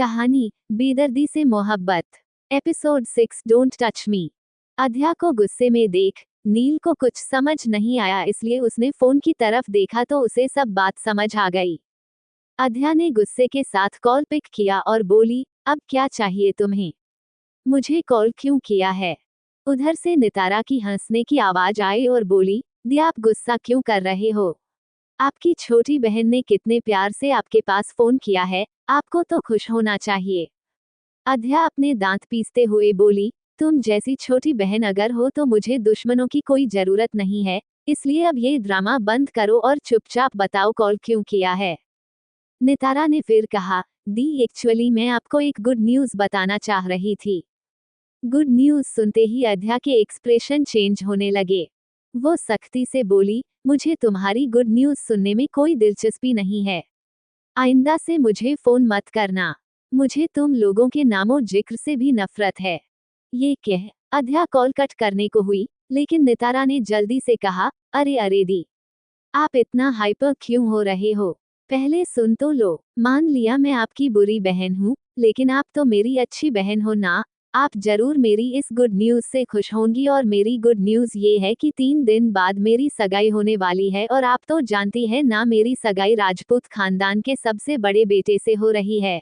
कहानी बेदर्दी से मोहब्बत। Episode 6 don't touch me. अध्या को गुस्से में देख नील को कुछ समझ नहीं आया, इसलिए उसने फोन की तरफ देखा तो उसे सब बात समझ आ गई। अध्या ने गुस्से के साथ कॉल पिक किया और बोली, अब क्या चाहिए तुम्हें? मुझे कॉल क्यों किया है? उधर से नितारा की हंसने की आवाज आई और बोली, दी आप गुस्सा क्यों कर रहे हो? आपकी छोटी बहन ने कितने प्यार से आपके पास फोन किया है, आपको तो खुश होना चाहिए। अध्या अपने दांत पीसते हुए बोली, तुम जैसी छोटी बहन अगर हो तो मुझे दुश्मनों की कोई जरूरत नहीं है, इसलिए अब ये ड्रामा बंद करो और चुपचाप बताओ कॉल क्यों किया है। नितारा ने फिर कहा, दी एक्चुअली मैं आपको एक गुड न्यूज बताना चाह रही थी। गुड न्यूज सुनते ही अध्या के एक्सप्रेशन चेंज होने लगे। वो सख्ती से बोली, मुझे तुम्हारी गुड न्यूज सुनने में कोई दिलचस्पी नहीं है। आइंदा से मुझे फोन मत करना। मुझे तुम लोगों के नामो जिक्र से भी नफरत है। ये कह अध्या कॉल कट करने को हुई, लेकिन नितारा ने जल्दी से कहा, अरे अरे दी, आप इतना हाइपर क्यों हो रहे हो? पहले सुन तो लो। मान लिया मैं आपकी बुरी बहन हूँ, लेकिन आप तो मेरी अच्छी बहन हो ना। आप जरूर मेरी इस गुड न्यूज से खुश होंगी, और मेरी गुड न्यूज ये है कि 3 दिन बाद मेरी सगाई होने वाली है, और आप तो जानती है ना मेरी सगाई राजपूत खानदान के सबसे बड़े बेटे से हो रही है।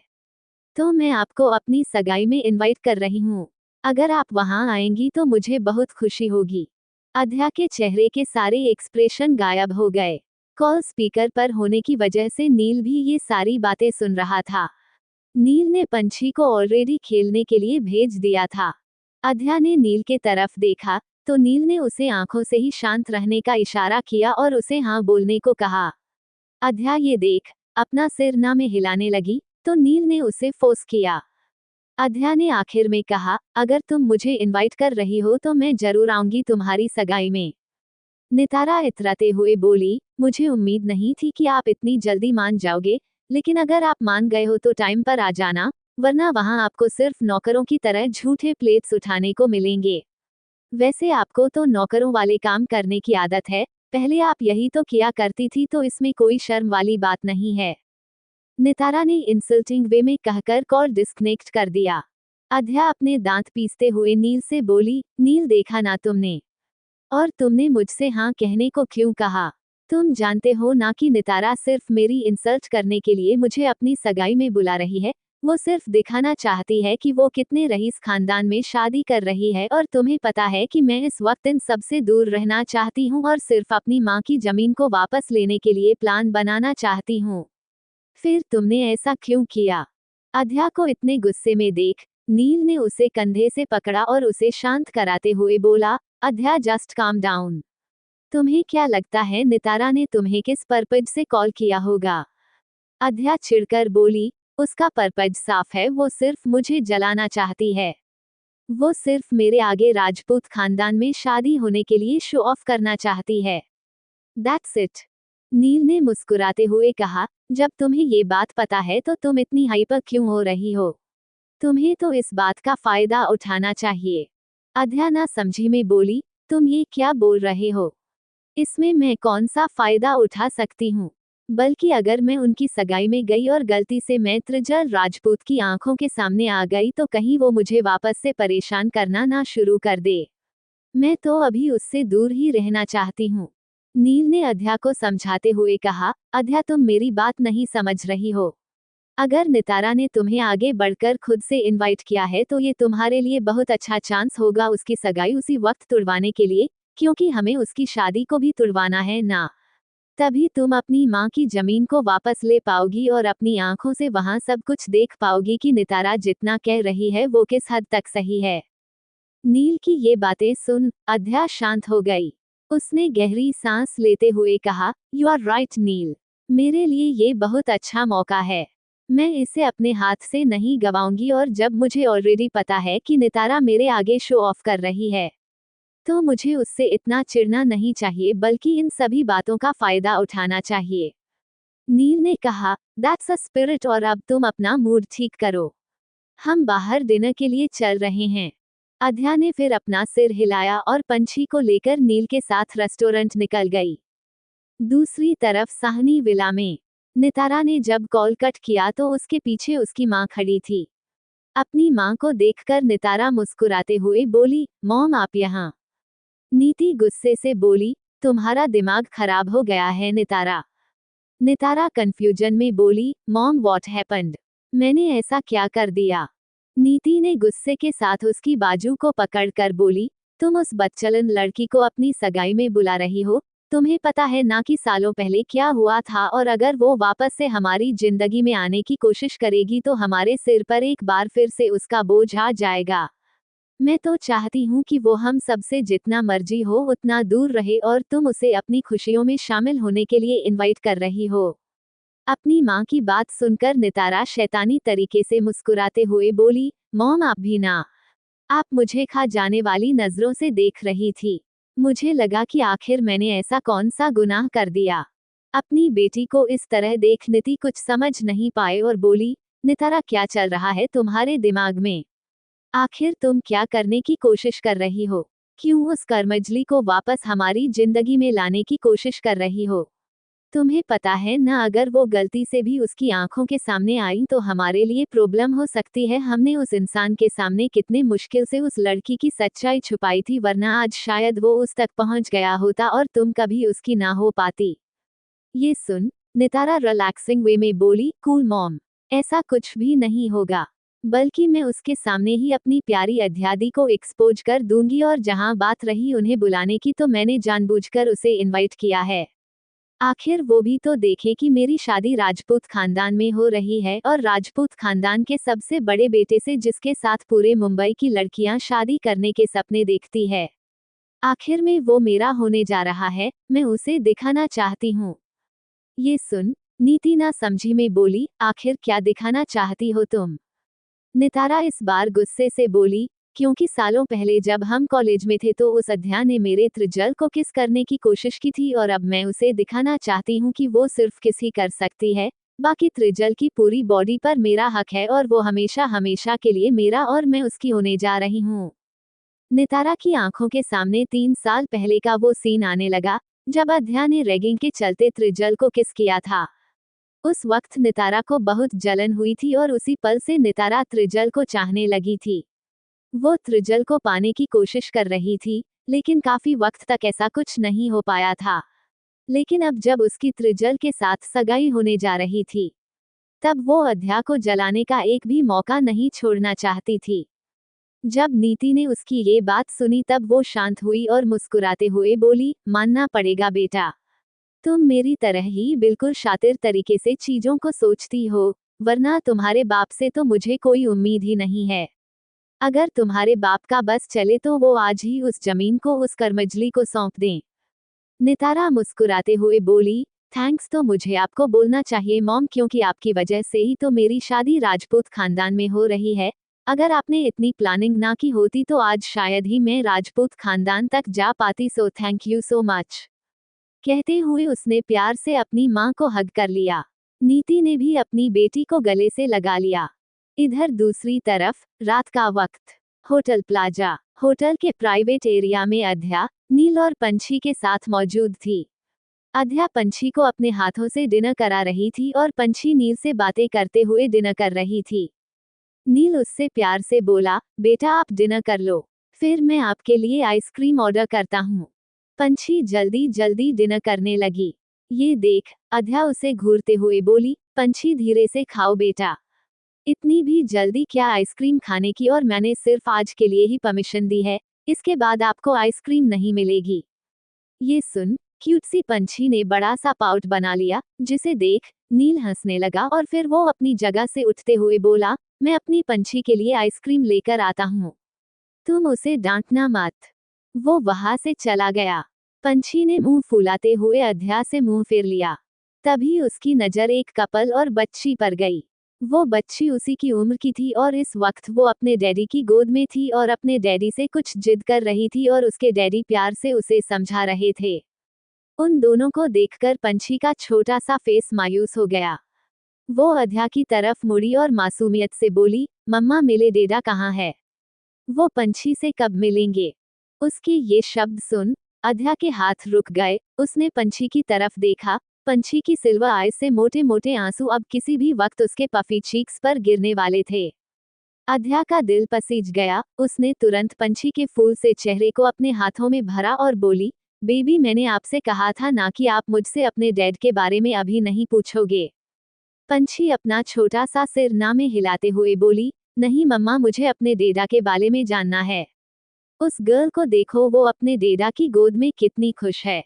तो मैं आपको अपनी सगाई में इनवाइट कर रही हूँ। अगर आप वहाँ आएंगी तो मुझे बहुत खुशी होगी। अध्या के चेहरे के सारे एक्सप्रेशन गायब हो गए। कॉल स्पीकर पर होने की वजह से नील भी ये सारी बातें सुन रहा था। नील ने पंछी को ऑलरेडी खेलने के लिए भेज दिया था। अध्या ने नील के तरफ देखा तो नील ने उसे आंखों से ही शांत रहने का इशारा किया और उसे हाँ बोलने को कहा। अध्या ये देख अपना सिर ना में हिलाने लगी तो नील ने उसे फोर्स किया। अध्या ने आखिर में कहा, अगर तुम मुझे इनवाइट कर रही हो तो मैं जरूर आऊंगी तुम्हारी सगाई में। नितारा इतराते हुए बोली, मुझे उम्मीद नहीं थी कि आप इतनी जल्दी मान जाओगे, लेकिन अगर आप मान गए हो तो टाइम पर आ जाना, वरना वहां आपको सिर्फ नौकरों की तरह झूठे प्लेट्स उठाने को मिलेंगे। वैसे आपको तो नौकरों वाले काम करने की आदत है, पहले आप यही तो किया करती थी, तो इसमें कोई शर्म वाली बात नहीं है। नितारा ने इंसल्टिंग वे में कहकर कॉल डिस्कनेक्ट कर दिया। अध्या अपने दांत पीसते हुए नील से बोली, नील देखा ना तुमने? और तुमने मुझसे हाँ कहने को क्यों कहा? तुम जानते हो ना कि नितारा सिर्फ मेरी इंसल्ट करने के लिए मुझे अपनी सगाई में बुला रही है। वो सिर्फ दिखाना चाहती है कि वो कितने रईस खानदान में शादी कर रही है, और तुम्हें पता है कि मैं इस वक्त इन सबसे दूर रहना चाहती हूँ और सिर्फ अपनी माँ की जमीन को वापस लेने के लिए प्लान बनाना चाहती हूँ। फिर तुमने ऐसा क्यों किया? अध्या को इतने गुस्से में देख नील ने उसे कंधे से पकड़ा और उसे शांत कराते हुए बोला, अध्या जस्ट काम डाउन। तुम्हें क्या लगता है नितारा ने तुम्हें किस पर्पज से कॉल किया होगा? अध्या चिढ़कर बोली, उसका पर्पज साफ है, वो सिर्फ मुझे जलाना चाहती है। वो सिर्फ मेरे आगे राजपूत खानदान में शादी होने के लिए शो ऑफ करना चाहती है। That's it. नील ने मुस्कुराते हुए कहा, जब तुम्हें ये बात पता है तो तुम इतनी हाइपर क्यों हो रही हो? तुम्हें तो इस बात का फायदा उठाना चाहिए। अध्या ना समझी में बोली, तुम ये क्या बोल रहे हो? इसमें मैं कौन सा फायदा उठा सकती हूँ? बल्कि अगर मैं उनकी सगाई में गई और गलती से मैं त्रिजल राजपूत की आंखों के सामने आ गई तो कहीं वो मुझे वापस से परेशान करना ना शुरू कर दे। मैं तो अभी उससे दूर ही रहना चाहती हूँ। नील ने अध्या को समझाते हुए कहा, अध्या तुम मेरी बात नहीं समझ रही हो। अगर नितारा ने तुम्हें आगे बढ़कर खुद से इनवाइट किया है तो ये तुम्हारे लिए बहुत अच्छा चांस होगा उसकी सगाई उसी वक्त तुड़वाने के लिए, क्योंकि हमें उसकी शादी को भी तुड़वाना है ना। तभी तुम अपनी माँ की जमीन को वापस ले पाओगी और अपनी आंखों से वहां सब कुछ देख पाओगी कि नितारा जितना कह रही है वो किस हद तक सही है। नील की ये बातें सुन अध्या शांत हो गई। उसने गहरी सांस लेते हुए कहा, यू आर राइट नील, मेरे लिए ये बहुत अच्छा मौका है। मैं इसे अपने हाथ से नहीं गवाऊंगी, और जब मुझे ऑलरेडी पता है कि नितारा मेरे आगे शो ऑफ कर रही है, तो मुझे उससे इतना चिढ़ना नहीं चाहिए, बल्कि इन सभी बातों का फायदा उठाना चाहिए। नील ने कहा, दैट्स अ स्पिरिट, और अब तुम अपना मूड ठीक करो। हम बाहर डिनर के लिए चल रहे हैं। अध्या ने फिर अपना सिर हिलाया और पंछी को लेकर नील के साथ रेस्टोरेंट निकल गई। दूसरी तरफ साहनी विला में नितारा ने जब कॉल कट किया तो उसके पीछे उसकी माँ खड़ी थी। अपनी माँ को देखकर नितारा मुस्कुराते हुए बोली, मॉम आप यहाँ। नीति गुस्से से बोली, तुम्हारा दिमाग खराब हो गया है नितारा। नितारा कंफ्यूजन में बोली, मॉम व्हाट हैपेंड? मैंने ऐसा क्या कर दिया? नीति ने गुस्से के साथ उसकी बाजू को पकड़कर बोली, तुम उस बदचलन लड़की को अपनी सगाई में बुला रही हो। तुम्हें पता है ना कि सालों पहले क्या हुआ था, और अगर वो वापस से हमारी जिंदगी में आने की कोशिश करेगी तो हमारे सिर पर एक बार फिर से उसका बोझ आ जाएगा। मैं तो चाहती हूँ कि वो हम सबसे जितना मर्जी हो उतना दूर रहे, और तुम उसे अपनी खुशियों में शामिल होने के लिए इनवाइट कर रही हो। अपनी माँ की बात सुनकर नितारा शैतानी तरीके से मुस्कुराते हुए बोली, मॉम आप भी ना। आप मुझे खा जाने वाली नजरों से देख रही थी। मुझे लगा कि आखिर मैंने ऐसा कौन सा गुनाह कर दिया। अपनी बेटी को इस तरह देख नीति कुछ समझ नहीं पाए और बोली, नितारा क्या चल रहा है तुम्हारे दिमाग में? आखिर तुम क्या करने की कोशिश कर रही हो? क्यों उस कर्मजली को वापस हमारी जिंदगी में लाने की कोशिश कर रही हो? तुम्हें पता है ना, अगर वो गलती से भी उसकी आंखों के सामने आई तो हमारे लिए प्रॉब्लम हो सकती है। हमने उस इंसान के सामने कितने मुश्किल से उस लड़की की सच्चाई छुपाई थी, वरना आज शायद वो उस तक पहुंच गया होता और तुम कभी उसकी ना हो पाती। ये सुन नितारा रिलैक्सिंग वे में बोली, कूल मॉम, ऐसा कुछ भी नहीं होगा, बल्कि मैं उसके सामने ही अपनी प्यारी अध्यादी को एक्सपोज कर दूंगी। और जहां बात रही उन्हें बुलाने की, तो मैंने जानबूझकर उसे इनवाइट किया है। आखिर वो भी तो देखे कि मेरी शादी राजपूत खानदान में हो रही है, और राजपूत खानदान के सबसे बड़े बेटे से, जिसके साथ पूरे मुंबई की लड़कियां शादी करने के सपने देखती है। आखिर में वो मेरा होने जा रहा है, मैं उसे दिखाना चाहती हूँ। ये सुन नीति ना समझी में बोली, आखिर क्या दिखाना चाहती हो तुम? नितारा इस बार गुस्से से बोली, क्योंकि सालों पहले जब हम कॉलेज में थे तो उस अध्या ने मेरे त्रिजल को किस करने की कोशिश की थी, और अब मैं उसे दिखाना चाहती हूँ कि वो सिर्फ किस ही कर सकती है। बाकी त्रिजल की पूरी बॉडी पर मेरा हक है, और वो हमेशा हमेशा के लिए मेरा और मैं उसकी होने जा रही हूँ। नितारा की आंखों के सामने 3 साल पहले का वो सीन आने लगा, जब अध्या ने रैगिंग के चलते त्रिजल को किस किया था। उस वक्त नितारा को बहुत जलन हुई थी, और उसी पल से नितारा त्रिजल को चाहने लगी थी। वो त्रिजल को पाने की कोशिश कर रही थी, लेकिन काफी वक्त तक ऐसा कुछ नहीं हो पाया था। लेकिन अब जब उसकी त्रिजल के साथ सगाई होने जा रही थी, तब वो अध्या को जलाने का एक भी मौका नहीं छोड़ना चाहती थी। जब नीति ने उसकी ये बात सुनी तब वो शांत हुई और मुस्कुराते हुए बोली, मानना पड़ेगा बेटा, तुम मेरी तरह ही बिल्कुल शातिर तरीके से चीजों को सोचती हो, वरना तुम्हारे बाप से तो मुझे कोई उम्मीद ही नहीं है। अगर तुम्हारे बाप का बस चले तो वो आज ही उस जमीन को उस कर्मजली को सौंप दें। नितारा मुस्कुराते हुए बोली, थैंक्स तो मुझे आपको बोलना चाहिए मॉम, क्योंकि आपकी वजह से ही तो मेरी शादी राजपूत खानदान में हो रही है। अगर आपने इतनी प्लानिंग ना की होती तो आज शायद ही मैं राजपूत खानदान तक जा पाती। So thank you so much. कहते हुए उसने प्यार से अपनी माँ को हग कर लिया। नीति ने भी अपनी बेटी को गले से लगा लिया। इधर दूसरी तरफ रात का वक्त, होटल प्लाजा होटल के प्राइवेट एरिया में अध्या, नील और पंछी के साथ मौजूद थी। अध्या पंछी को अपने हाथों से डिनर करा रही थी, और पंछी नील से बातें करते हुए डिनर कर रही थी। नील उससे प्यार से बोला, बेटा आप डिनर कर लो, फिर मैं आपके लिए आइसक्रीम ऑर्डर करता हूँ। पंछी जल्दी जल्दी डिनर करने लगी। ये देख अध्या उसे घूरते हुए बोली, पंछी धीरे से खाओ बेटा, इतनी भी जल्दी क्या आइसक्रीम खाने की, और मैंने सिर्फ आज के लिए ही परमिशन दी है, इसके बाद आपको आइसक्रीम नहीं मिलेगी। ये सुन क्यूट सी पंछी ने बड़ा सा पाउट बना लिया, जिसे देख नील हंसने लगा, और फिर वो अपनी जगह से उठते हुए बोला, मैं अपनी पंछी के लिए आइसक्रीम लेकर आता हूँ, तुम उसे डांटना मत। वो वहां से चला गया। पंछी ने मुंह फुलाते हुए अध्या से मुंह फेर लिया। तभी उसकी नजर एक कपल और बच्ची पर गई। वो बच्ची उसी की उम्र की थी, और इस वक्त वो अपने डैडी की गोद में थी और अपने डैडी से कुछ जिद कर रही थी, और उसके डैडी प्यार से उसे समझा रहे थे। उन दोनों को देखकर पंछी का छोटा सा फेस मायूस हो गया। वो अध्या की तरफ मुड़ी और मासूमियत से बोली, मम्मा मेरे डेडा कहाँ है? वो पंछी से कब मिलेंगे? उसके ये शब्द सुन अध्या के हाथ रुक गए। उसने पंछी की तरफ देखा। पंछी की सिल्वर आइज से मोटे मोटे आंसू अब किसी भी वक्त उसके पफी चीक्स पर गिरने वाले थे। अध्या का दिल पसीज गया। उसने तुरंत पंछी के फूल से चेहरे को अपने हाथों में भरा और बोली, बेबी मैंने आपसे कहा था ना कि आप मुझसे अपने डैड के बारे में अभी नहीं पूछोगे। पंछी अपना छोटा सा सिर ना में हिलाते हुए बोली, नहीं मम्मा, मुझे अपने डेडा के बारे में जानना है। उस गर्ल को देखो, वो अपने डेडा की गोद में कितनी खुश है।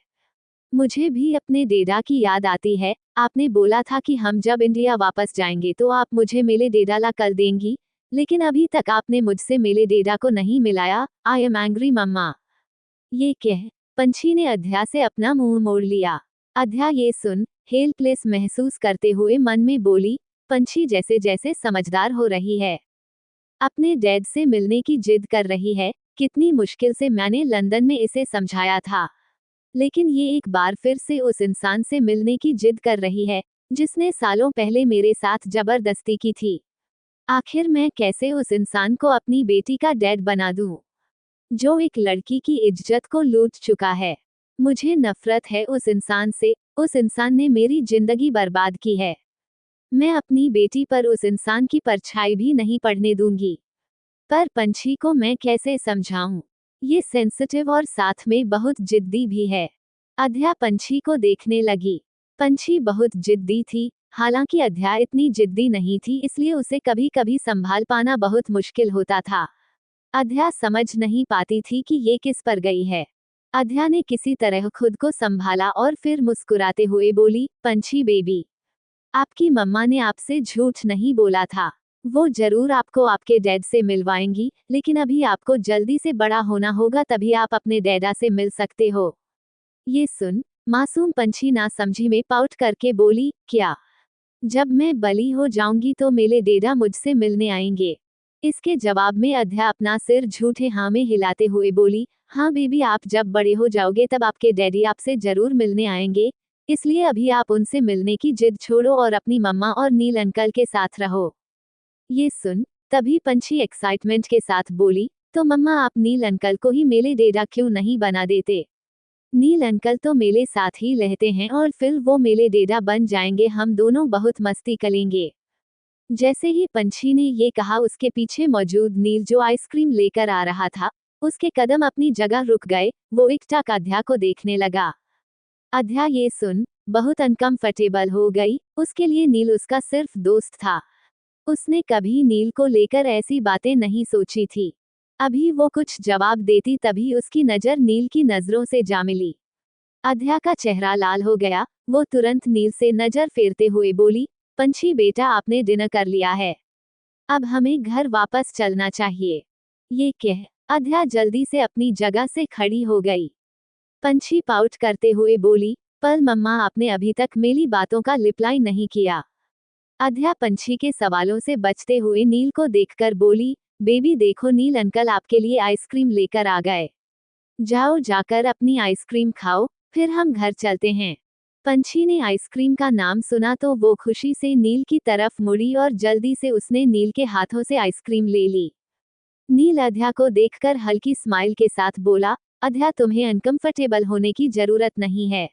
मुझे भी अपने डेडा की याद आती है। आपने बोला था कि हम जब इंडिया वापस जाएंगे तो आप मुझे मेरे डेडा ला कर देंगी, लेकिन अभी तक आपने मुझसे मेरे डेडा को नहीं मिलाया। आई एम एंग्री मम्मा। ये कह पंछी ने अध्या से अपना मुंह मोड़ लिया। अध्या ये सुन हेल्पलेस महसूस करते हुए मन में बोली, पंछी जैसे जैसे समझदार हो रही है, अपने डैड से मिलने की जिद कर रही है। कितनी मुश्किल से मैंने लंदन में इसे समझाया था, लेकिन ये एक बार फिर से उस इंसान से मिलने की जिद कर रही है जिसने सालों पहले मेरे साथ जबरदस्ती की थी। आखिर मैं कैसे उस इंसान को अपनी बेटी का डैड बना दूं, जो एक लड़की की इज्जत को लूट चुका है। मुझे नफरत है उस इंसान से। उस इंसान ने मेरी जिंदगी बर्बाद की है। मैं अपनी बेटी पर उस इंसान की परछाई भी नहीं पड़ने दूंगी। पर पंछी को मैं कैसे समझाऊं? ये सेंसिटिव और साथ में बहुत जिद्दी भी है। अध्या पंछी को देखने लगी। पंछी बहुत जिद्दी थी। हालांकि अध्या इतनी जिद्दी नहीं थी, इसलिए उसे कभी कभी संभाल पाना बहुत मुश्किल होता था। अध्या समझ नहीं पाती थी कि ये किस पर गई है। अध्या ने किसी तरह खुद को संभाला और फिर मुस्कुराते हुए बोली, पंछी बेबी, आपकी मम्मा ने आपसे झूठ नहीं बोला था। वो जरूर आपको आपके डैड से मिलवाएंगी, लेकिन अभी आपको जल्दी से बड़ा होना होगा, तभी आप अपने डैडा से मिल सकते हो। ये सुन मासूम पंछी ना समझी में पाउट करके बोली, क्या जब मैं बली हो जाऊंगी तो मेरे डैडा मुझसे मिलने आएंगे? इसके जवाब में अध्या अपना सिर झूठे हाँ में हिलाते हुए बोली, हाँ बेबी, आप जब बड़े हो जाओगे तब आपके डैडी आपसे जरूर मिलने आएंगे, इसलिए अभी आप उनसे मिलने की जिद छोड़ो और अपनी मम्मा और नील अंकल के साथ रहो। ये सुन तभी पंछी एक्साइटमेंट के साथ बोली, तो मम्मा आप नील अंकल को ही मेरे डैडा क्यों नहीं बना देते? नील अंकल तो मेरे साथ ही रहते हैं और फिर वो मेरे डैडा बन जाएंगे, हम दोनों बहुत मस्ती करेंगे। जैसे ही पंछी ने ये कहा, उसके पीछे मौजूद नील जो आइसक्रीम लेकर आ रहा था, उसके कदम अपनी जगह रुक गए। वो एकटक अध्या को देखने लगा। अध्या ये सुन बहुत अनकंफर्टेबल हो गई। उसके लिए नील उसका सिर्फ दोस्त था। उसने कभी नील को लेकर ऐसी बातें नहीं सोची थी। अभी वो कुछ जवाब देती तभी उसकी नजर नील की नजरों से जा मिली। अध्या का चेहरा लाल हो गया। वो तुरंत नील से नजर फेरते हुए बोली, पंछी बेटा, आपने डिनर कर लिया है, अब हमें घर वापस चलना चाहिए। ये कह अध्या जल्दी से अपनी जगह से खड़ी हो गई। पंछी पाउट करते हुए बोली, पर मम्मा, आपने अभी तक मेरी बातों का रिप्लाई नहीं किया। अध्या पंछी के सवालों से बचते हुए नील को देखकर बोली, बेबी देखो, नील अंकल आपके लिए आइसक्रीम लेकर आ गए। जाओ जाकर अपनी आइसक्रीम खाओ, फिर हम घर चलते हैं। पंछी ने आइसक्रीम का नाम सुना तो वो खुशी से नील की तरफ मुड़ी और जल्दी से उसने नील के हाथों से आइसक्रीम ले ली। नील अध्या को देखकर हल्की स्माइल के साथ बोला, अध्या तुम्हें अनकंफर्टेबल होने की जरूरत नहीं है।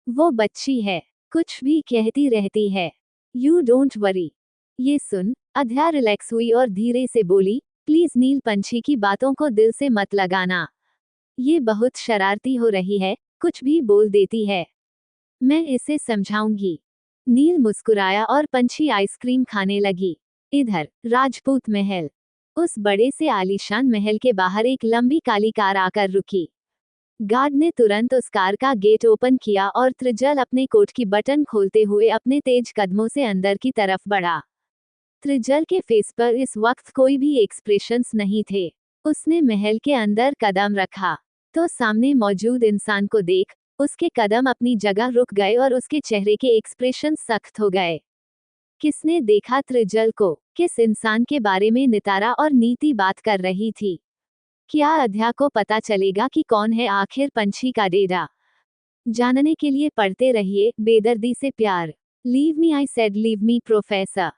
वो बच्ची है, कुछ भी कहती रहती है। You don't worry. ये सुन अध्या रिलैक्स हुई और धीरे से बोली, प्लीज नील, पंछी की बातों को दिल से मत लगाना। ये बहुत शरारती हो रही है, कुछ भी बोल देती है। मैं इसे समझाऊंगी। नील मुस्कुराया और पंछी आइसक्रीम खाने लगी। इधर राजपूत महल। उस बड़े से आलीशान महल के बाहर एक लंबी काली कार आकर रुकी। गार्ड ने तुरंत उस कार का गेट ओपन किया और त्रिजल अपने कोट की बटन खोलते हुए अपने तेज कदमों से अंदर की तरफ बढ़ा। त्रिजल के फेस पर इस वक्त कोई भी एक्सप्रेशंस नहीं थे। उसने महल के अंदर कदम रखा तो सामने मौजूद इंसान को देख उसके कदम अपनी जगह रुक गए और उसके चेहरे के एक्सप्रेशन सख्त हो गए। किसने देखा त्रिजल को? किस इंसान के बारे में नितारा और नीति बात कर रही थी? क्या अध्या को पता चलेगा कि कौन है आखिर पंछी का डेरा? जानने के लिए पढ़ते रहिए बेदर्दी से प्यार। Leave me, I said leave me professor.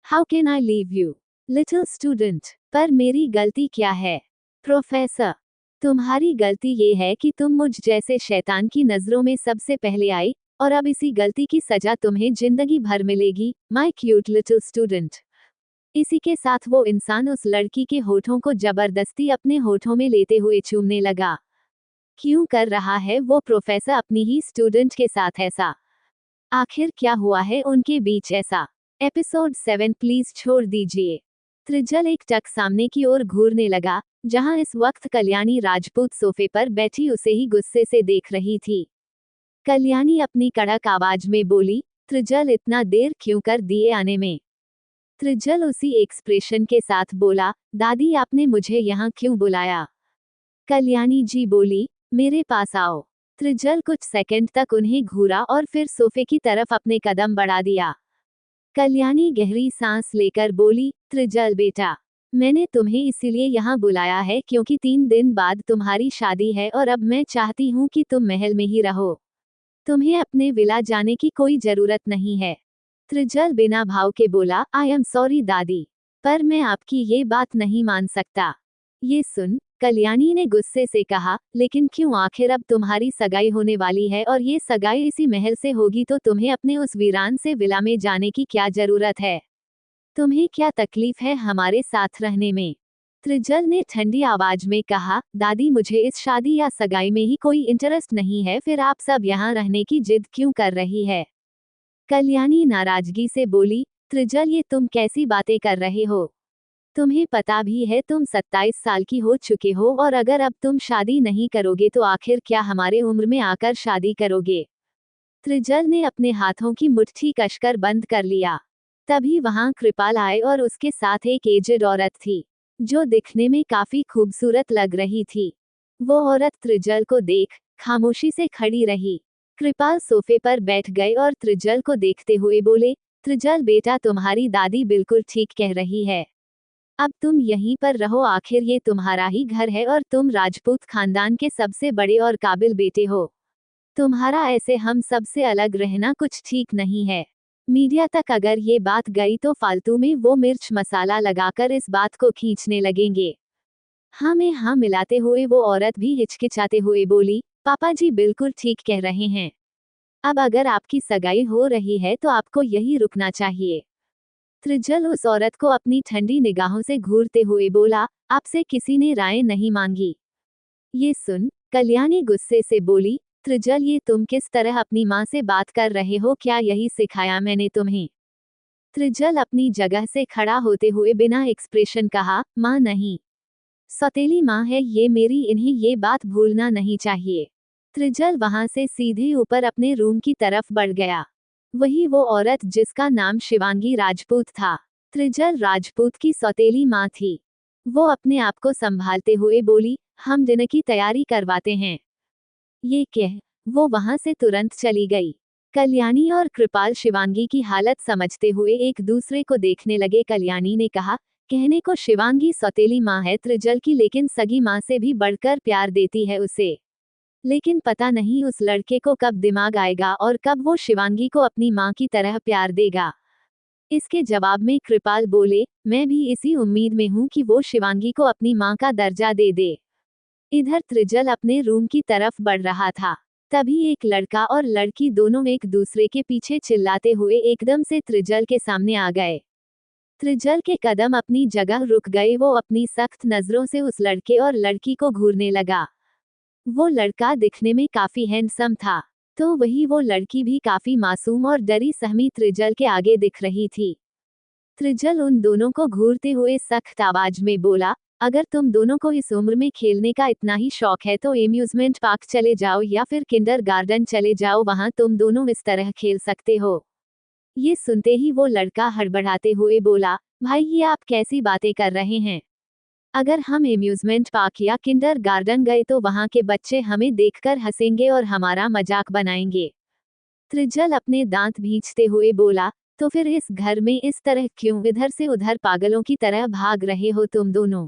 How can I leave you little student? पर मेरी गलती क्या है प्रोफेसर? तुम्हारी गलती ये है कि तुम मुझ जैसे शैतान की नजरों में सबसे पहले आई और अब इसी गलती की सजा तुम्हें जिंदगी भर मिलेगी, माय क्यूट लिटिल स्टूडेंट। इसी के साथ वो इंसान उस लड़की के होठों को जबरदस्ती अपने होठों में लेते हुए चूमने लगा। क्यों कर रहा है वो प्रोफेसर अपनी ही स्टूडेंट के साथ ऐसा? आखिर क्या हुआ है उनके बीच ऐसा? एपिसोड 7 प्लीज छोड़ दीजिए। त्रिजल एक टक सामने की ओर घूरने लगा, जहां इस वक्त कल्याणी राजपूत सोफे पर बैठी उसे ही गुस्से से देख रही थी। कल्याणी अपनी कड़क आवाज में बोली, त्रिजल इतना देर क्यों कर दिए आने में? त्रिजल उसी एक्सप्रेशन के साथ बोला, दादी आपने मुझे यहाँ क्यों बुलाया? कल्याणी जी बोली, मेरे पास आओ। त्रिजल कुछ सेकंड तक उन्हें घूरा और फिर सोफे की तरफ अपने कदम बढ़ा दिया। कल्याणी गहरी सांस लेकर बोली, त्रिजल बेटा, मैंने तुम्हें इसीलिए यहाँ बुलाया है क्योंकि 3 दिन बाद तुम्हारी शादी है और अब मैं चाहती हूँ कि तुम महल में ही रहो। तुम्हें अपने विला जाने की कोई जरूरत नहीं है। त्रिजल बिना भाव के बोला, आई एम सॉरी दादी, पर मैं आपकी ये बात नहीं मान सकता। ये सुन, कल्याणी ने गुस्से से कहा, लेकिन क्यों? आखिर अब तुम्हारी सगाई होने वाली है और ये सगाई इसी महल से होगी तो तुम्हें अपने उस वीरान से विला में जाने की क्या जरूरत है? तुम्हें क्या तकलीफ है हमारे साथ रहने में? त्रिजल ने ठंडी आवाज में कहा, दादी मुझे इस शादी या सगाई में ही कोई इंटरेस्ट नहीं है, फिर आप सब यहाँ रहने की जिद क्यों कर रही है? कल्याणी नाराजगी से बोली, त्रिजल ये तुम कैसी बातें कर रहे हो? तुम्हें पता भी है तुम 27 साल की हो चुके हो और अगर अब तुम शादी नहीं करोगे तो आखिर क्या हमारे उम्र में आकर शादी करोगे? त्रिजल ने अपने हाथों की मुट्ठी कसकर बंद कर लिया। तभी वहां कृपाल आए और उसके साथ एक एजेड औरत थी, जो दिखने में काफी खूबसूरत लग रही थी। वो औरत त्रिजल को देख खामोशी से खड़ी रही। कृपाल सोफे पर बैठ गए और त्रिजल को देखते हुए बोले, त्रिजल बेटा तुम्हारी दादी बिल्कुल ठीक कह रही है। अब तुम यहीं पर रहो, आखिर ये तुम्हारा ही घर है और तुम राजपूत खानदान के सबसे बड़े और काबिल बेटे हो। तुम्हारा ऐसे हम सब से अलग रहना कुछ ठीक नहीं है। मीडिया तक अगर ये बात गई तो फालतू में वो मिर्च मसाला लगाकर इस बात को खींचने लगेंगे। हाँ में हाँ मिलाते हुए वो औरत भी हिचकिचाते हुए बोली, पापा जी बिल्कुल ठीक कह रहे हैं। अब अगर आपकी सगाई हो रही है तो आपको यही रुकना चाहिए। त्रिजल उस औरत को अपनी ठंडी निगाहों से घूरते हुए बोला, आपसे किसी ने राय नहीं मांगी? ये सुन, कल्याणी गुस्से से बोली, त्रिजल ये तुम किस तरह अपनी माँ से बात कर रहे हो? क्या यही सिखाया मैंने तुम्हें? त्रिजल अपनी जगह से खड़ा होते हुए बिना एक्सप्रेशन कहा, माँ नहीं, सौतेली माँ है ये मेरी, इन्हें ये बात भूलना नहीं चाहिए। त्रिजल वहां से सीधे ऊपर अपने रूम की तरफ बढ़ गया। वही वो औरत जिसका नाम शिवांगी राजपूत था, त्रिजल राजपूत की सौतेली माँ थी। वो अपने आप को संभालते हुए बोली, हम डिनर की तैयारी करवाते हैं। ये कह वो वहां से तुरंत चली गई। कल्याणी और कृपाल शिवांगी की हालत समझते हुए एक दूसरे को देखने लगे। कल्याणी ने कहा, कहने को शिवांगी सौतेली माँ है त्रिजल की, लेकिन सगी माँ से भी बढ़कर प्यार देती है उसे। लेकिन पता नहीं उस लड़के को कब दिमाग आएगा और कब वो शिवांगी को अपनी माँ की तरह प्यार देगा। इसके जवाब में कृपाल बोले, मैं भी इसी उम्मीद में हूँ कि वो शिवांगी को अपनी माँ का दर्जा दे दे। इधर त्रिजल अपने रूम की तरफ बढ़ रहा था। तभी एक लड़का और लड़की दोनों एक दूसरे के पीछे चिल्लाते हुए एकदम से त्रिजल के सामने आ गए। त्रिजल के कदम अपनी जगह रुक गए। वो अपनी सख्त नजरों से उस लड़के और लड़की को घूरने लगा। वो लड़का दिखने में काफी हैंडसम था, तो वही वो लड़की भी काफी मासूम और डरी सहमी त्रिजल के आगे दिख रही थी। त्रिजल उन दोनों को घूरते हुए सख्त आवाज में बोला, अगर तुम दोनों को इस उम्र में खेलने का इतना ही शौक है तो एम्यूजमेंट पार्क चले जाओ या फिर किंडरगार्टन चले जाओ, वहां तुम दोनों इस तरह खेल सकते हो। ये सुनते ही वो लड़का हड़बड़ाते हुए बोला, भाई ये आप कैसी बातें कर रहे हैं? अगर हम एम्यूजमेंट पार्क या किंडरगार्टन गए तो वहां के बच्चे हमें देखकर हंसेंगे और हमारा मजाक बनाएंगे। त्रिजल अपने दांत भींचते हुए बोला, तो फिर इस घर में इस तरह क्यों इधर से उधर पागलों की तरह भाग रहे हो तुम दोनों?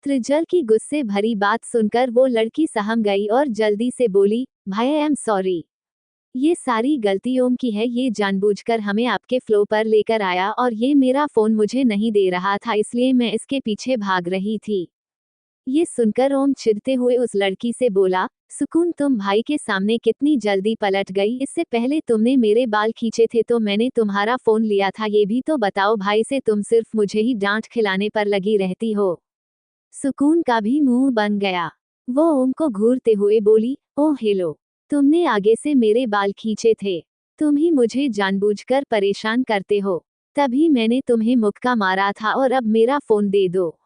त्रिजल की गुस्से भरी बात सुनकर वो लड़की सहम गई और जल्दी से बोली, भाई आई एम सॉरी, ये सारी गलती ओम की है। ये जानबूझकर हमें आपके फ्लो पर लेकर आया और ये मेरा फोन मुझे नहीं दे रहा था, इसलिए मैं इसके पीछे भाग रही थी। ये सुनकर ओम चिढ़ते हुए उस लड़की से बोला, सुकून तुम भाई के सामने कितनी जल्दी पलट गई, इससे पहले तुमने मेरे बाल खींचे थे तो मैंने तुम्हारा फोन लिया था, ये भी तो बताओ भाई से तुम सिर्फ मुझे ही डांट खिलाने पर लगी रहती हो। सुकून का भी मुंह बन गया। वो ओम को घूरते हुए बोली, ओह हेलो, तुमने आगे से मेरे बाल खींचे थे, तुम ही मुझे जानबूझकर परेशान करते हो, तभी मैंने तुम्हें मुक्का मारा था और अब मेरा फोन दे दो।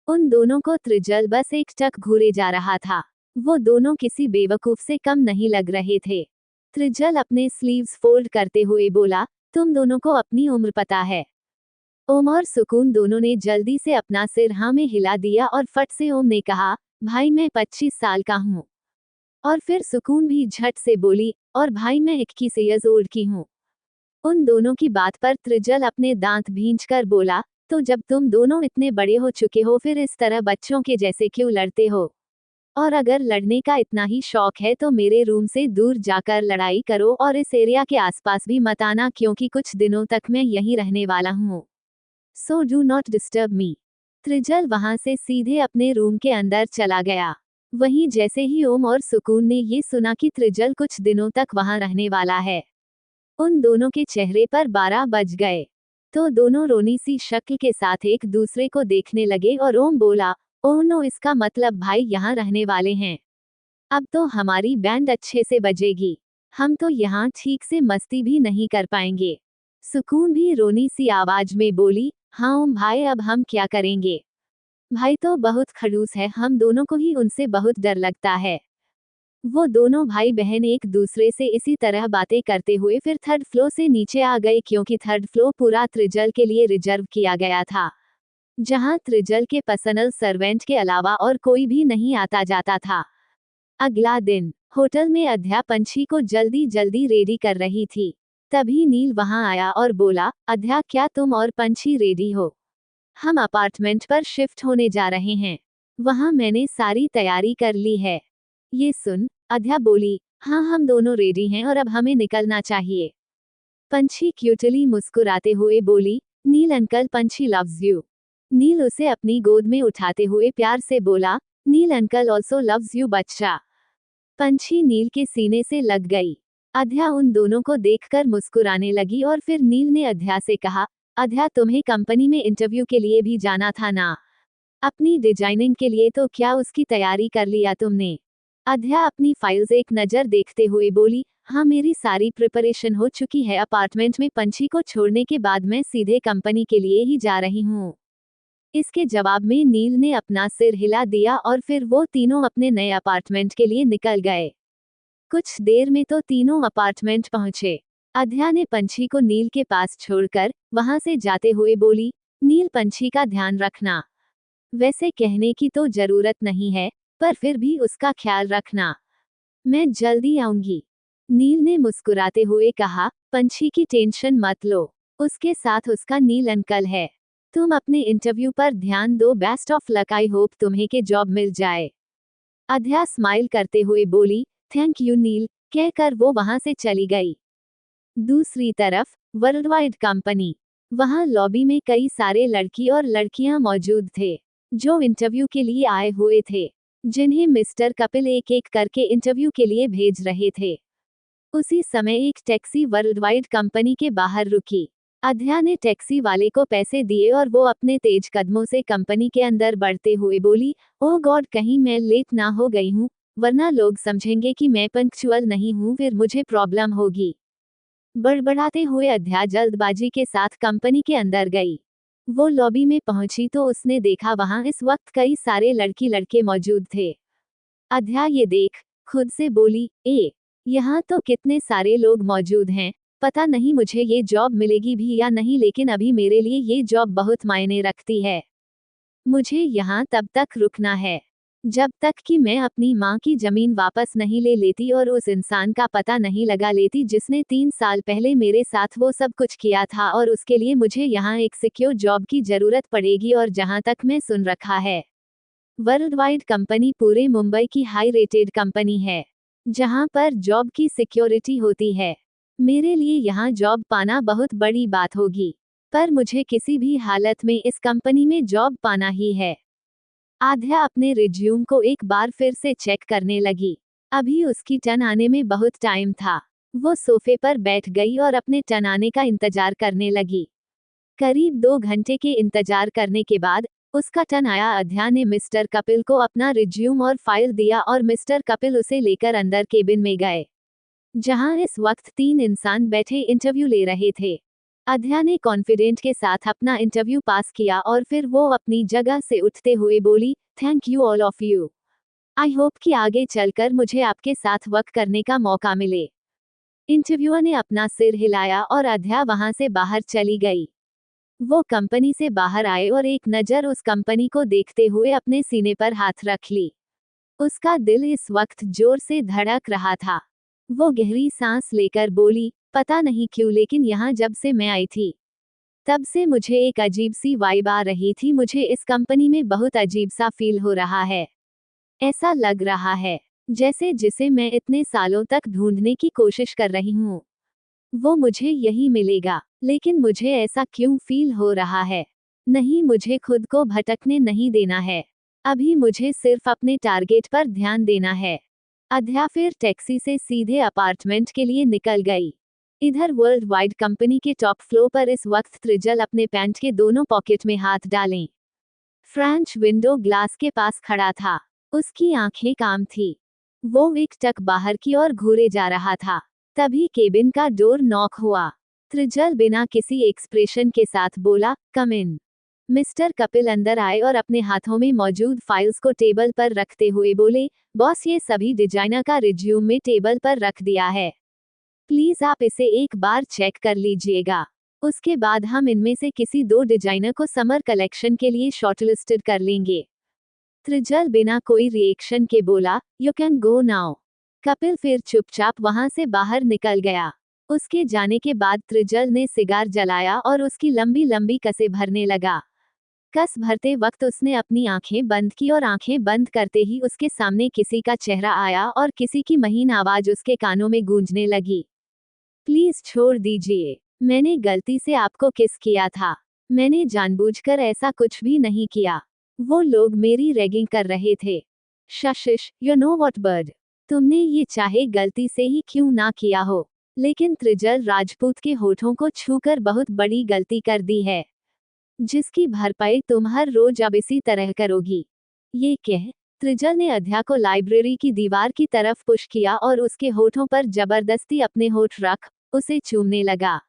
उन दोनों को त्रिजल बस एक टक घूरे जा रहा था। वो दोनों किसी बेवकूफ से कम नहीं लग रहे थे। त्रिजल अपने स्लीव्स फोल्ड करते हुए बोला, तुम दोनों को अपनी उम्र पता है? ओम और सुकून दोनों ने जल्दी से अपना सिर हाँ में हिला दिया और फट से ओम ने कहा, भाई मैं 25 साल का हूँ। और फिर सुकून भी झट से बोली, और भाई मैं 21 ईयर्स ओल्ड की हूँ। उन दोनों की बात पर त्रिजल अपने दांत भींचकर बोला, तो जब तुम दोनों इतने बड़े हो चुके हो फिर इस तरह बच्चों के जैसे क्यों लड़ते हो? और अगर लड़ने का इतना ही शौक है तो मेरे रूम से दूर जाकर लड़ाई करो और इस एरिया के आसपास भी मत आना, क्योंकि कुछ दिनों तक मैं यहीं रहने वाला हूँ। So do not disturb me. Trijal वहां से सीधे अपने रूम के अंदर चला गया। वहीं जैसे ही ओम और सुकून ने ये सुना कि त्रिजल कुछ दिनों तक वहां रहने वाला है, उन दोनों के चेहरे पर 12 बज गए। तो दोनों रोनी सी शक्ल के साथ एक दूसरे को देखने लगे और ओम बोला, ओह नो, इसका मतलब भाई यहाँ रहने वाले हैं। अब तो हमारी बैंड अच्छे से बजेगी, हम तो यहाँ ठीक से मस्ती भी नहीं कर पाएंगे। सुकून भी रोनी सी आवाज में बोली, हाँ ओम भाई, अब हम क्या करेंगे? भाई तो बहुत खड़ूस है, हम दोनों को ही उनसे बहुत डर लगता है। वो दोनों भाई बहन एक दूसरे से इसी तरह बातें करते हुए फिर थर्ड फ्लोर से नीचे आ गए, क्योंकि थर्ड फ्लोर पूरा त्रिजल के लिए रिजर्व किया गया था, जहां त्रिजल के पर्सनल सर्वेंट के अलावा और कोई भी नहीं आता जाता था। अगला दिन होटल में अध्या पंछी को जल्दी जल्दी रेडी कर रही थी। तभी नील वहां आया और बोला, अध्या क्या तुम और पंछी रेडी हो? हम अपार्टमेंट पर शिफ्ट होने जा रहे हैं, वहां मैंने सारी तैयारी कर ली है। ये सुन अध्या बोली, हाँ हम दोनों रेडी हैं और अब हमें निकलना चाहिए। पंछी क्यूटली मुस्कुराते हुए बोली, नील अंकल, पंछी लव्स यू। नील उसे अपनी गोद में उठाते हुए प्यार से बोला, नील अंकल ऑल्सो लव्स यू बच्चा। पंछी नील के सीने से लग गई। अध्या उन दोनों को देखकर मुस्कुराने लगी और फिर नील ने अध्या से कहा, अध्या तुम्हें कंपनी में इंटरव्यू के लिए भी जाना था ना? अपनी डिजाइनिंग के लिए तो क्या उसकी तैयारी कर लिया तुमने? अध्या अपनी फाइल्स एक नज़र देखते हुए बोली, हाँ मेरी सारी प्रिपरेशन हो चुकी है, अपार्टमेंट में पंछी को छोड़ने के बाद मैं सीधे कंपनी के लिए ही जा रही हूँ। इसके जवाब में नील ने अपना सिर हिला दिया और फिर वो तीनों अपने नए अपार्टमेंट के लिए निकल गए। कुछ देर में तो तीनों अपार्टमेंट पहुंचे। अध्या ने पंछी को नील के पास छोड़कर वहां से जाते हुए बोली, नील पंछी का ध्यान रखना। वैसे कहने की तो जरूरत नहीं है, पर फिर भी उसका ख्याल रखना। मैं जल्दी आऊंगी। नील ने मुस्कुराते हुए कहा, पंछी की टेंशन मत लो, उसके साथ उसका नील अंकल है। तुम अपने इंटरव्यू पर ध्यान दो, best of luck, I hope तुम्हें के जॉब मिल जाए। अध्या स्माइल करते हुए बोली, थैंक यू नील, कहकर वो वहां से चली गई। दूसरी तरफ वर्ल्ड वाइड कंपनी, वहां लॉबी में कई सारे लड़की और लड़कियां मौजूद थे, जो इंटरव्यू के लिए आए हुए थे, जिन्हें मिस्टर कपिल एक एक करके इंटरव्यू के लिए भेज रहे थे। उसी समय एक टैक्सी वर्ल्ड वाइड कंपनी के बाहर रुकी। अध्या ने टैक्सी वाले को पैसे दिए और वो अपने तेज कदमों से कंपनी के अंदर बढ़ते हुए बोली, ओह गॉड, कहीं मैं लेट ना हो गई हूँ, वरना लोग समझेंगे कि मैं पंक्चुअल नहीं हूँ, फिर मुझे प्रॉब्लम होगी। बड़बड़ाते हुए अध्या जल्दबाजी के साथ कंपनी के अंदर गई। वो लॉबी में पहुंची तो उसने देखा वहां इस वक्त कई सारे लड़की लड़के मौजूद थे। अध्या ये देख खुद से बोली, यहाँ तो कितने सारे लोग मौजूद हैं, पता नहीं मुझे ये जॉब मिलेगी भी या नहीं, लेकिन अभी मेरे लिए ये जॉब बहुत मायने रखती है। मुझे यहाँ तब तक रुकना है जब तक कि मैं अपनी माँ की जमीन वापस नहीं ले लेती और उस इंसान का पता नहीं लगा लेती जिसने 3 साल पहले मेरे साथ वो सब कुछ किया था, और उसके लिए मुझे यहाँ एक सिक्योर जॉब की जरूरत पड़ेगी। और जहाँ तक मैं सुन रखा है, वर्ल्ड वाइड कंपनी पूरे मुंबई की हाई रेटेड कंपनी है, जहाँ पर जॉब की सिक्योरिटी होती है। मेरे लिए यहाँ जॉब पाना बहुत बड़ी बात होगी, पर मुझे किसी भी हालत में इस कंपनी में जॉब पाना ही है। आध्या अपने रिज्यूम को एक बार फिर से चेक करने लगी। अभी उसकी टर्न आने में बहुत टाइम था। वो सोफे पर बैठ गई और अपने टर्न आने का इंतजार करने लगी। करीब 2 घंटे के इंतजार करने के बाद उसका टर्न आया। आध्या ने मिस्टर कपिल को अपना रिज्यूम और फाइल दिया और मिस्टर कपिल उसे लेकर अंदर केबिन में गए, जहां इस वक्त 3 इंसान बैठे इंटरव्यू ले रहे थे। आध्या ने कॉन्फिडेंट के साथ अपना इंटरव्यू पास किया और फिर वो अपनी जगह से उठते हुए बोली, thank you all of you. I hope कि आगे चलकर मुझे आपके साथ वर्क करने का मौका मिले। इंटरव्यूअर ने अपना सिर हिलाया और आध्या वहां से बाहर चली गई। वो कंपनी से बाहर आए और एक नज़र उस कंपनी को देखते हुए अपने सीने पर हाथ रख ली। उसका दिल इस वक्त जोर से धड़क रहा था। वो गहरी सांस लेकर बोली, पता नहीं क्यों लेकिन यहाँ जब से मैं आई थी तब से मुझे एक अजीब सी वाइब आ रही थी। मुझे इस कंपनी में बहुत अजीब सा फील हो रहा है। ऐसा लग रहा है जैसे जिसे मैं इतने सालों तक ढूंढने की कोशिश कर रही हूँ वो मुझे यही मिलेगा, लेकिन मुझे ऐसा क्यों फील हो रहा है? नहीं, मुझे खुद को भटकने नहीं देना है। अभी मुझे सिर्फ अपने टारगेट पर ध्यान देना है। आध्या फिर टैक्सी से सीधे अपार्टमेंट के लिए निकल गई। इधर वर्ल्ड वाइड कंपनी के टॉप फ्लोर पर इस वक्त त्रिजल अपने पैंट के दोनों पॉकेट में हाथ डालें फ्रेंच विंडो ग्लास के पास खड़ा था। उसकी आंखें काम थी। वो एक टक बाहर की ओर घूरे जा रहा था। तभी केबिन का डोर नॉक हुआ। त्रिजल बिना किसी एक्सप्रेशन के साथ बोला, कम इन। मिस्टर कपिल अंदर आए और अपने हाथों में मौजूद फाइल्स को टेबल पर रखते हुए बोले, बॉस ये सभी डिजाइनर का रिज्यूम में टेबल पर रख दिया है। प्लीज आप इसे एक बार चेक कर लीजिएगा। उसके बाद हम इनमें से किसी 2 डिजाइनर को समर कलेक्शन के लिए शॉर्टलिस्टेड कर लेंगे। त्रिजल बिना कोई रिएक्शन के बोला, you can go now. Kapil फिर चुपचाप वहां से बाहर निकल गया। उसके जाने के बाद त्रिजल ने सिगार जलाया और उसकी लंबी लंबी कसे भरने लगा। कस भरते वक्त उसने अपनी आंखें बंद की और आंखें बंद करते ही उसके सामने किसी का चेहरा आया और किसी की महीन आवाज उसके कानों में गूंजने लगी। प्लीज छोड़ दीजिए, मैंने गलती से आपको किस किया था। मैंने जानबूझकर ऐसा कुछ भी नहीं किया। वो लोग मेरी रैगिंग कर रहे थे। शशिश, यू नो व्हाट बर्ड। तुमने ये चाहे गलती से ही क्यों ना किया हो, लेकिन त्रिजल राजपूत के होठों को छूकर बहुत बड़ी गलती कर दी है, जिसकी भरपाई तुम हर रोज अब इसी तरह करोगी। ये कह त्रिजल ने आध्या को लाइब्रेरी की दीवार की तरफ पुश किया और उसके होठों पर जबरदस्ती अपने होठ रख उसे चूमने लगा।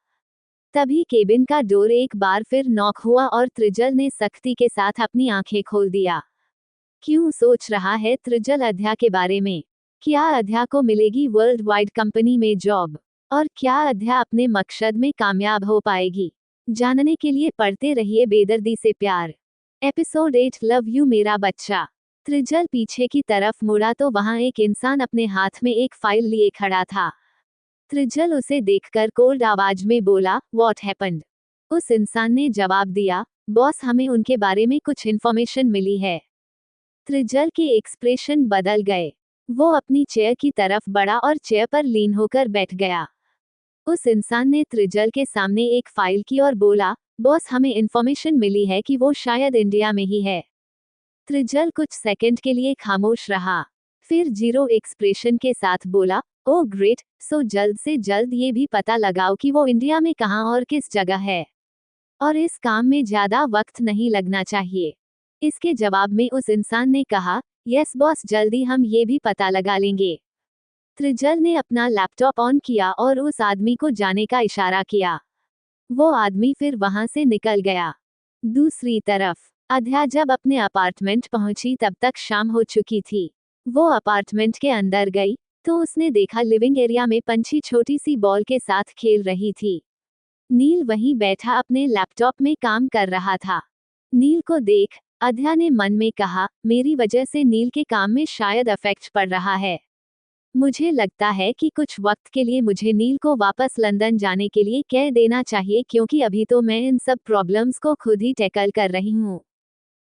तभी केबिन का डोर एक बार फिर नॉक हुआ और त्रिजल ने सख्ती के साथ अपनी आंखें खोल दिया। क्यों सोच रहा है त्रिजल आध्या के बारे में? क्या आध्या को मिलेगी वर्ल्ड वाइड कंपनी में जॉब? और क्या आध्या अपने मकसद में कामयाब हो पाएगी? जानने के लिए पढ़ते रहिए बेदर्दी से प्यार। एपिसोड 8 लव यू मेरा बच्चा। त्रिजल पीछे की तरफ मुड़ा तो वहां एक इंसान अपने हाथ में एक फाइल लिए खड़ा था। त्रिजल उसे देखकर कोल्ड आवाज में बोला, व्हाट हैपेंड? उस इंसान ने जवाब दिया, बॉस हमें उनके बारे में कुछ इन्फॉर्मेशन मिली है। त्रिजल के एक्सप्रेशन बदल गए। वो अपनी चेयर की तरफ बढ़ा और चेयर पर लीन होकर बैठ गया। उस इंसान ने त्रिजल के सामने एक फाइल की और बोला, बॉस हमें इन्फॉर्मेशन मिली है कि वो शायद इंडिया में ही है। त्रिजल कुछ सेकंड के लिए खामोश रहा, फिर जीरो एक्सप्रेशन के साथ बोला, ओह ग्रेट, सो जल्द से जल्द ये भी पता लगाओ कि वो इंडिया में कहाँ और किस जगह है। और इस काम में ज्यादा वक्त नहीं लगना चाहिए। इसके जवाब में उस इंसान ने कहा, यस बॉस, जल्दी हम ये भी पता लगा लेंगे। त्रिजल ने अपना लैपटॉप ऑन किया और उस आदमी को जाने का इशारा किया। वो आदमी फिर वहां से निकल गया। दूसरी तरफ आध्या जब अपने अपार्टमेंट पहुंची तब तक शाम हो चुकी थी। वो अपार्टमेंट के अंदर गई तो उसने देखा लिविंग एरिया में पंछी छोटी सी बॉल के साथ खेल रही थी। नील वहीं बैठा अपने लैपटॉप में काम कर रहा था। नील को देख आध्या ने मन में कहा, मेरी वजह से नील के काम में शायद इफेक्ट पड़ रहा है। मुझे लगता है कि कुछ वक्त के लिए मुझे नील को वापस लंदन जाने के लिए कह देना चाहिए, क्योंकि अभी तो मैं इन सब प्रॉब्लम्स को खुद ही टैकल कर रही हूँ।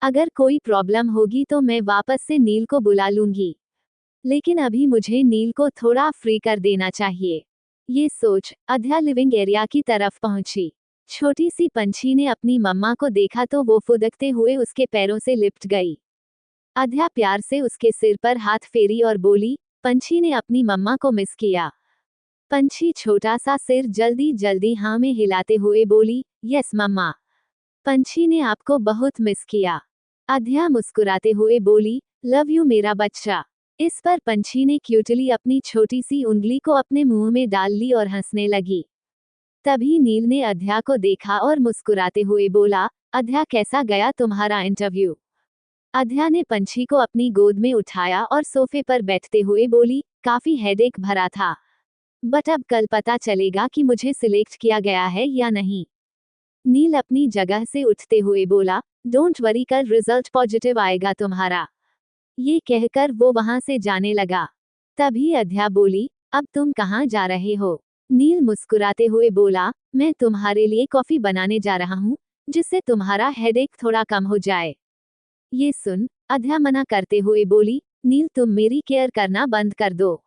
अगर कोई प्रॉब्लम होगी तो मैं वापस से नील को बुला लूंगी, लेकिन अभी मुझे नील को थोड़ा फ्री कर देना चाहिए। ये सोच आध्या लिविंग एरिया की तरफ पहुंची। छोटी सी पंछी ने अपनी मम्मा को देखा तो वो फुदकते हुए उसके पैरों से लिपट गई। अध्या प्यार से उसके सिर पर हाथ फेरी और बोली, पंछी ने अपनी मम्मा को मिस किया। पंछी छोटा सा सिर जल्दी जल्दी हाँ में हिलाते हुए बोली, यस मम्मा। पंछी ने आपको बहुत मिस किया। अध्या मुस्कुराते हुए बोली, लव यू मेरा बच्चा। इस पर पंछी ने क्यूटली अपनी छोटी सी उंगली को अपने मुंह में डाल ली और हंसने लगी। तभी नील ने अध्या को देखा और मुस्कुराते हुए बोला, अध्या कैसा गया तुम्हारा इंटरव्यू? अध्या ने पंछी को अपनी गोद में उठाया और सोफे पर बैठते हुए बोली, काफी हेडेक भरा था, बट अब कल पता चलेगा कि मुझे सिलेक्ट किया गया है या नहीं। नील अपनी जगह से उठते हुए बोला, डोंट वरी, कल रिजल्ट पॉजिटिव आएगा तुम्हारा। ये कहकर वो वहां से जाने लगा। तभी अध्या बोली, अब तुम कहाँ जा रहे हो? नील मुस्कुराते हुए बोला, मैं तुम्हारे लिए कॉफी बनाने जा रहा हूँ, जिससे तुम्हारा हेडेक थोड़ा कम हो जाए। ये सुन अध्या मना करते हुए बोली, नील तुम मेरी केयर करना बंद कर दो।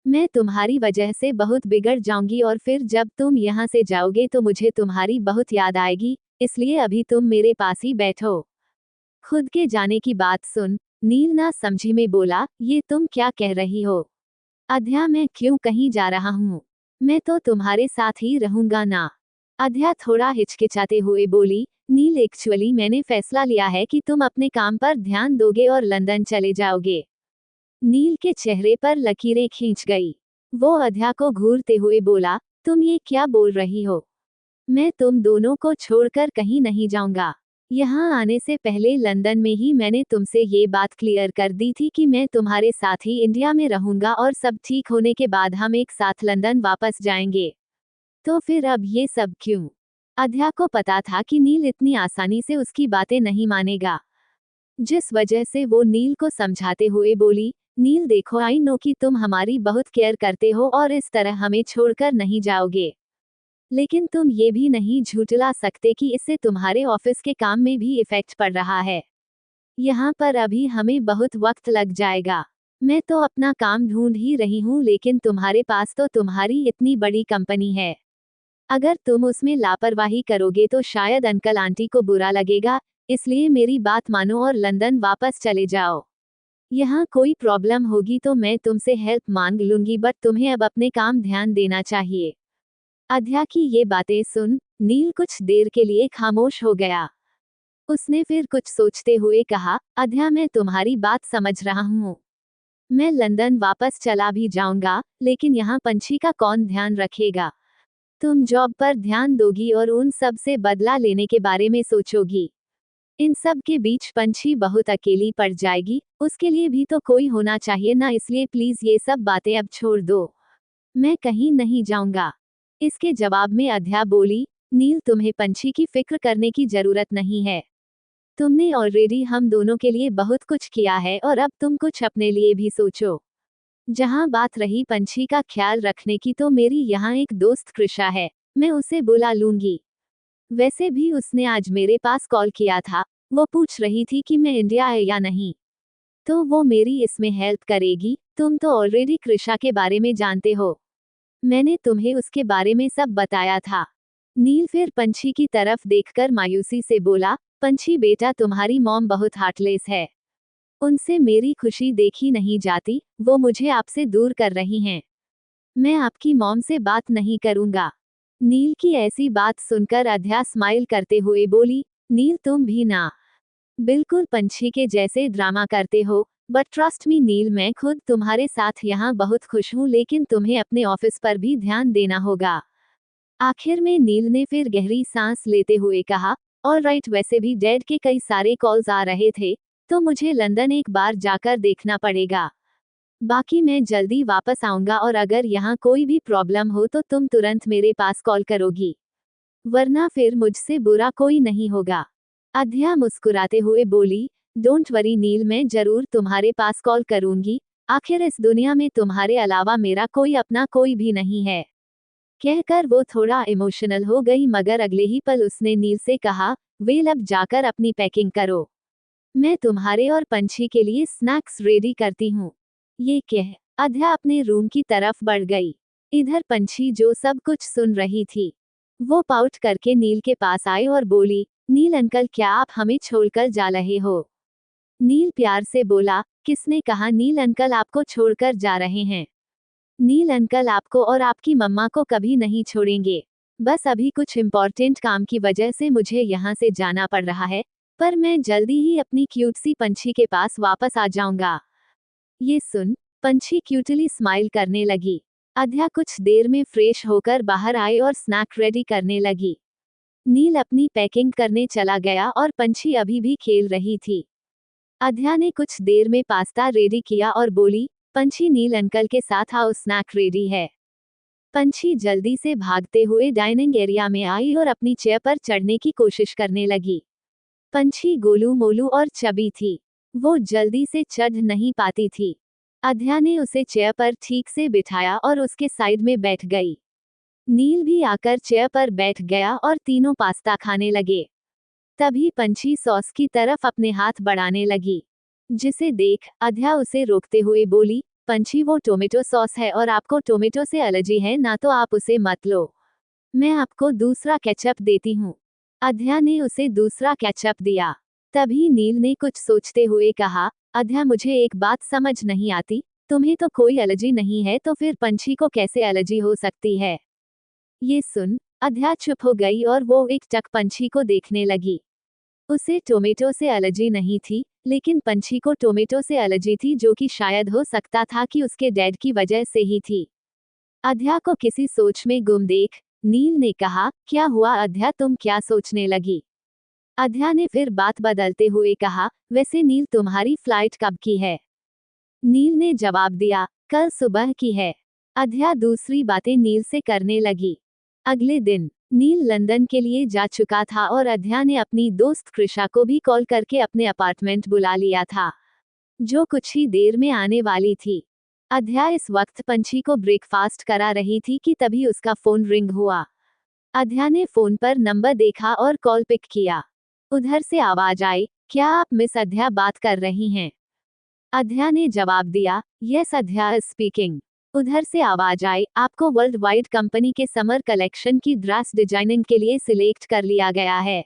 मैं तुम्हारी वजह से बहुत बिगड़ जाऊंगी और फिर जब तुम यहाँ से जाओगे तो मुझे तुम्हारी बहुत याद आएगी, इसलिए अभी तुम मेरे पास ही बैठो। खुद के जाने की बात सुन नील ना समझी में बोला, ये तुम क्या कह रही हो? अध्या मैं क्यों कहीं जा रहा हूँ? मैं तो तुम्हारे साथ ही रहूंगा ना। अध्या थोड़ा हिचकिचाते हुए बोली, नील एक्चुअली मैंने फैसला लिया है कि तुम अपने काम पर ध्यान दोगे और लंदन चले जाओगे। नील के चेहरे पर लकीरें खींच गई। वो अध्या को घूरते हुए बोला, तुम ये क्या बोल रही हो? मैं तुम दोनों को छोड़कर कहीं नहीं जाऊंगा। यहाँ आने से पहले लंदन में ही मैंने तुमसे ये बात क्लियर कर दी थी कि मैं तुम्हारे साथ ही इंडिया में रहूंगा और सब ठीक होने के बाद हम एक साथ लंदन वापस जाएंगे। तो फिर अब ये सब क्यों? अध्या को पता था कि नील इतनी आसानी से उसकी बातें नहीं मानेगा, जिस वजह से वो नील को समझाते हुए बोली, नील देखो, आई नो कि तुम हमारी बहुत केयर करते हो और इस तरह हमें छोड़कर नहीं जाओगे, लेकिन तुम ये भी नहीं झुठला सकते कि इससे तुम्हारे ऑफिस के काम में भी इफेक्ट पड़ रहा है। यहाँ पर अभी हमें बहुत वक्त लग जाएगा। मैं तो अपना काम ढूंढ ही रही हूँ, लेकिन तुम्हारे पास तो तुम्हारी इतनी बड़ी कंपनी है। अगर तुम उसमें लापरवाही करोगे तो शायद अंकल आंटी को बुरा लगेगा, इसलिए मेरी बात मानो और लंदन वापस चले जाओ। यहाँ कोई प्रॉब्लम होगी तो मैं तुमसे हेल्प मांग लूंगी, बट तुम्हें अब अपने काम ध्यान देना चाहिए। अध्या की ये बातें सुन नील कुछ देर के लिए खामोश हो गया। उसने फिर कुछ सोचते हुए कहा, अध्या मैं तुम्हारी बात समझ रहा हूँ। मैं लंदन वापस चला भी जाऊंगा, लेकिन यहाँ पंछी का कौन ध्यान रखेगा? तुम जॉब पर ध्यान दोगी और उन सब से बदला लेने के बारे में सोचोगी। इन सब के बीच पंछी बहुत अकेली पड़ जाएगी, उसके लिए भी तो कोई होना चाहिए ना, इसलिए प्लीज ये सब बातें अब छोड़ दो। मैं कहीं नहीं जाऊंगा। इसके जवाब में अध्या बोली, नील तुम्हें पंछी की फिक्र करने की जरूरत नहीं है। तुमने ऑलरेडी हम दोनों के लिए बहुत कुछ किया है और अब तुम कुछ अपने लिए भी सोचो। जहां बात रही पंछी का ख्याल रखने की, तो मेरी यहाँ एक दोस्त कृषा है, मैं उसे बुला लूंगी। वैसे भी उसने आज मेरे पास कॉल किया था, वो पूछ रही थी कि मैं इंडिया है या नहीं, तो वो मेरी इसमें हेल्प करेगी। तुम तो ऑलरेडी कृषा के बारे में जानते हो, मैंने तुम्हें उसके बारे में सब बताया था। नील फिर पंछी की तरफ देखकर मायूसी से बोला, पंछी बेटा तुम्हारी मॉम बहुत हार्टलेस है, उनसे मेरी खुशी देखी नहीं जाती, वो मुझे आपसे दूर कर रही हैं। मैं आपकी मॉम से बात नहीं करूंगा। नील की ऐसी बात सुनकर अध्या स्माइल करते हुए बोली, नील तुम भी ना बिल्कुल पंछी के जैसे ड्रामा करते हो, बट ट्रस्ट मी नील, मैं खुद तुम्हारे साथ यहाँ बहुत खुश हूँ, लेकिन तुम्हें अपने ऑफिस पर भी ध्यान देना होगा। आखिर में नील ने फिर गहरी सांस लेते हुए कहा, ऑलराइट, वैसे भी डैड के कई सारे कॉल्स आ रहे थे, तो मुझे लंदन एक बार जाकर देखना पड़ेगा। बाकी मैं जल्दी वापस आऊंगा और अगर यहाँ कोई भी प्रॉब्लम हो तो तुम तुरंत मेरे पास कॉल करोगी, वरना फिर मुझसे बुरा कोई नहीं होगा। अध्या मुस्कुराते हुए बोली, डोंट वरी नील, मैं जरूर तुम्हारे पास कॉल करूंगी, आखिर इस दुनिया में तुम्हारे अलावा मेरा कोई अपना कोई भी नहीं है। कहकर वो थोड़ा इमोशनल हो गई, मगर अगले ही पल उसने नील से कहा, वेल अब जाकर अपनी पैकिंग करो, मैं तुम्हारे और पंछी के लिए स्नैक्स रेडी करती हूँ। ये कह अध्या अपने रूम की तरफ बढ़ गई। इधर पंछी जो सब कुछ सुन रही थी, वो पाउट करके नील के पास आई और बोली, नील अंकल क्या आप हमें छोड़कर जा रहे हो? नील प्यार से बोला, किसने कहा नील अंकल आपको छोड़कर जा रहे हैं? नील अंकल आपको और आपकी मम्मा को कभी नहीं छोड़ेंगे। बस अभी कुछ इम्पोर्टेंट काम की वजह से मुझे यहाँ से जाना पड़ रहा है, पर मैं जल्दी ही अपनी क्यूट सी पंछी के पास वापस आ जाऊंगा। ये सुन पंछी क्यूटली स्माइल करने लगी। अध्या कुछ देर में फ्रेश होकर बाहर आई और स्नैक रेडी करने लगी। नील अपनी पैकिंग करने चला गया और पंछी अभी भी खेल रही थी। अध्या ने कुछ देर में पास्ता रेडी किया और बोली, पंछी नील अंकल के साथ आओ, स्नैक रेडी है। पंछी जल्दी से भागते हुए डाइनिंग एरिया में आई और अपनी चेयर पर चढ़ने की कोशिश करने लगी। पंछी गोलू मोलू और चबी थी, वो जल्दी से चढ़ नहीं पाती थी। अध्या ने उसे चेयर पर ठीक से बिठाया और उसके साइड में बैठ गई। नील भी आकर चेयर पर बैठ गया और तीनों पास्ता खाने लगे। तभी पंछी सॉस की तरफ अपने हाथ बढ़ाने लगी, जिसे देख अध्या उसे रोकते हुए बोली, पंछी वो टोमेटो सॉस है और आपको टोमेटो से एलर्जी है ना, तो आप उसे मत लो। मैं आपको दूसरा केचप देती हूँ। अध्या ने उसे दूसरा केचप दिया। तभी नील ने कुछ सोचते हुए कहा, अध्या मुझे एक बात समझ नहीं आती, तुम्हें तो कोई एलर्जी नहीं है तो फिर पंछी को कैसे एलर्जी हो सकती है? ये सुन अध्या चुप हो गई और वो एक टक पंछी को देखने लगी। उसे टोमेटो से एलर्जी नहीं थी, लेकिन पंछी को टोमेटो से एलर्जी थी, जो कि शायद हो सकता था कि उसके डैड की वजह से ही थी। अध्या को किसी सोच में गुम देख नील ने कहा, क्या हुआ अध्या, तुम क्या सोचने लगी? अध्या ने फिर बात बदलते हुए कहा, वैसे नील तुम्हारी फ्लाइट कब की है? नील ने जवाब दिया, कल सुबह की है। अध्या दूसरी बातें नील से करने लगी। अगले दिन नील लंदन के लिए जा चुका था और अध्या ने अपनी दोस्त कृषा को भी कॉल करके अपने अपार्टमेंट बुला लिया था, जो कुछ ही देर में आने वाली थी। अध्या इस वक्त पंछी को ब्रेकफास्ट करा रही थी कि तभी उसका फोन रिंग हुआ। अध्या ने फोन पर नंबर देखा और कॉल पिक किया। उधर से आवाज आई, क्या आप मिस अध्या बात कर रही हैं? अध्या ने जवाब दिया, यस अध्या इज स्पीकिंग। उधर से आवाज आई, आपको वर्ल्ड वाइड कंपनी के समर कलेक्शन की ड्रेस डिजाइनिंग के लिए सिलेक्ट कर लिया गया है।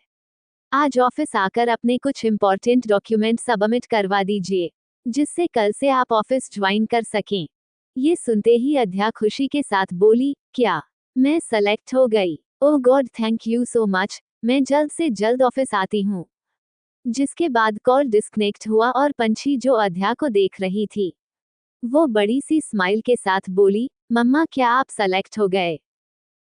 आज ऑफिस आकर अपने कुछ इंपॉर्टेंट डॉक्यूमेंट सबमिट करवा दीजिए, जिससे कल से आप ऑफिस ज्वाइन कर सकें। ये सुनते ही अध्या खुशी के साथ बोली, क्या मैं सेलेक्ट हो गई? Oh god, thank you so much, मैं जल्द से जल्द ऑफिस आती हूँ। जिसके बाद कॉल डिस्कनेक्ट हुआ और पंछी जो अध्या को देख रही थी, वो बड़ी सी स्माइल के साथ बोली, मम्मा क्या आप सेलेक्ट हो गए?